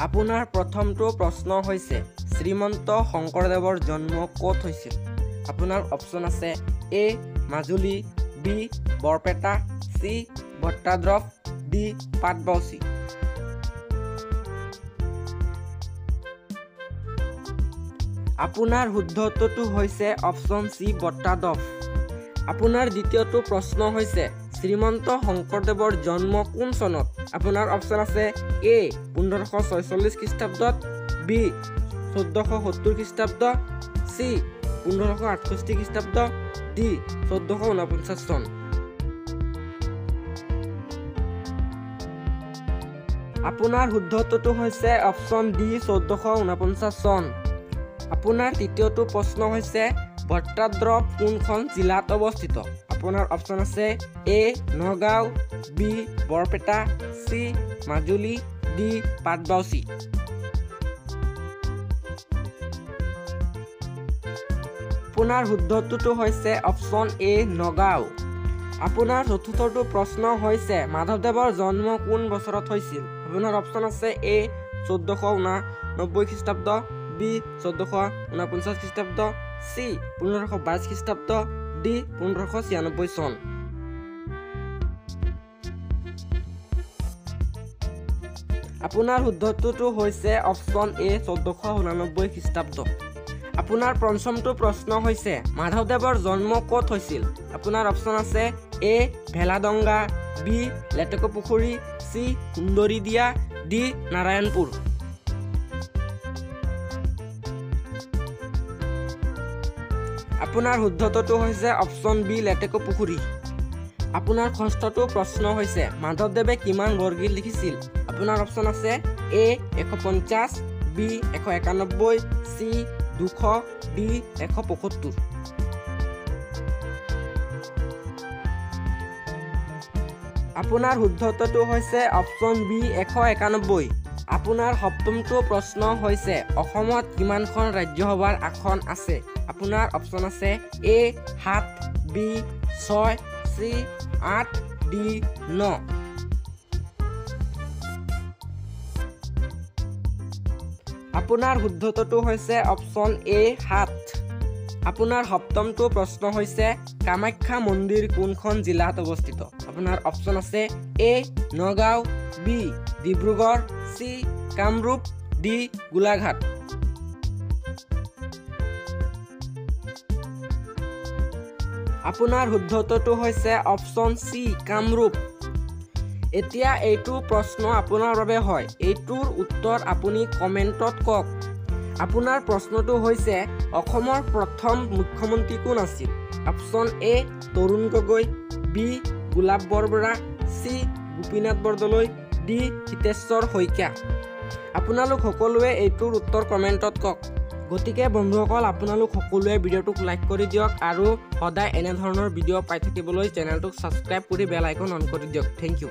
আপোনাৰ প্ৰথমটো প্ৰশ্ন হৈছে শ্ৰীমন্ত শংকৰদেৱৰ জন্ম ক'ত হৈছিল? আপোনাৰ অপশ্যন আছে A Majuli, B Barpeta, C ভট্টাদ্ৰৱ, ডি পাটবাউসী। আপোনাৰ শুদ্ধ উত্তৰটো হৈছে অপশ্যন চি ভট্টাদ্ৰৱ। আপোনাৰ দ্বিতীয়টো প্ৰশ্ন হৈছে শ্ৰীমন্ত শংকৰদেৱৰ জন্ম কোন চনত? আপোনাৰ অপশ্যন আছে এ 1546 খ্ৰীষ্টাব্দত, বি 1470 খ্ৰীষ্টাব্দ, চি 1568 খ্ৰীষ্টাব্দ, ডি 1449 চন। আপোনাৰ শুদ্ধ উত্তৰটো হৈছে অপশ্যন ডি 1449 চন। আপোনাৰ তৃতীয়টো প্ৰশ্ন হৈছে ভট্টাদ্ৰৱ কোনখন জিলাত অৱস্থিত? আপোনাৰ অপশ্যন আছে A Nagaon, B Barpeta, C Majuli, D Patbausi. আপোনাৰ শুদ্ধ উত্তৰটো হৈছে অপশ্যন এ নগাঁও। আপোনাৰ চতুৰ্থটো প্ৰশ্ন হৈছে মাধৱদেৱৰ জন্ম কোন বছৰত হৈছিল? আপোনাৰ অপশ্যন আছে এ 1489 খ্ৰীষ্টাব্দ, বি 1449 খ্ৰীষ্টাব্দ, চি 1522 খ্ৰীষ্টাব্দ, ডি 1596 চন। আপোনাৰ শুদ্ধ উত্তৰটো হৈছে অপশ্যন এ 1489 খ্ৰীষ্টাব্দ। আপোনাৰ পঞ্চমটো প্ৰশ্ন হৈছে মাধৱদেৱৰ জন্ম ক'ত হৈছিল? আপোনাৰ অপশ্যন আছে A Bheladanga, B Letekupukhuri, C Sundaridiya, D Narayanpur. আপোনাৰ শুদ্ধ উত্তৰটো হৈছে অপশ্যন বি লেটেকুপুখুৰী। আপোনাৰ ষষ্ঠটো প্ৰশ্ন হৈছে মাধৱদেৱে কিমান বৰগীত লিখিছিল? আপোনাৰ অপশ্যন আছে এ 150, বি 191, চি 200, ডি 175। আপোনাৰ শুদ্ধ উত্তৰটো হৈছে অপশ্যন বি 191। আপোনাৰ সপ্তমটো প্ৰশ্ন হৈছে অসমত কিমানখন ৰাজ্যসভাৰ আসন আছে? আপোনাৰ অপশ্যন আছে এ 7, বি 6, চি 8, ডি 9। আপোনাৰ শুদ্ধ উত্তৰটো হৈছে অপশ্যন এ 7। আপোনাৰ সপ্তমটো প্ৰশ্ন হৈছে কামাখ্যা মন্দিৰ কোনখন জিলাত অৱস্থিত? আপোনাৰ অপশ্যন আছে A Nagaon, B Dibrugarh, C Kamrup, D Golaghat. আপোনাৰ শুদ্ধ উত্তৰটো হৈছে অপশ্যন চি কামৰূপ। এতিয়া এইটো প্ৰশ্ন আপোনাৰ বাবে হয়, এইটোৰ উত্তৰ আপুনি কমেণ্টত কওক। আপোনাৰ প্ৰশ্নটো হৈছে অসমৰ প্ৰথম মুখ্যমন্ত্ৰী কোন আছিল? Option A Tarun Gogoi, B Golap Borbora, C Gopinath Bordoloi, D Hiteswar Saikia. আপোনালোক সকলোৱে এইটোৰ উত্তৰ কমেণ্টত কওক। গতিকে বন্ধুসকল আপোনালোক সকলোৱে ভিডিঅ'টোক লাইক কৰি দিয়ক আৰু সদায় এনেধৰণৰ ভিডিঅ' পাই থাকিবলৈ চেনেলটোক ছাবস্ক্ৰাইব কৰি বেল আইকন অন কৰি দিয়ক। Thank U.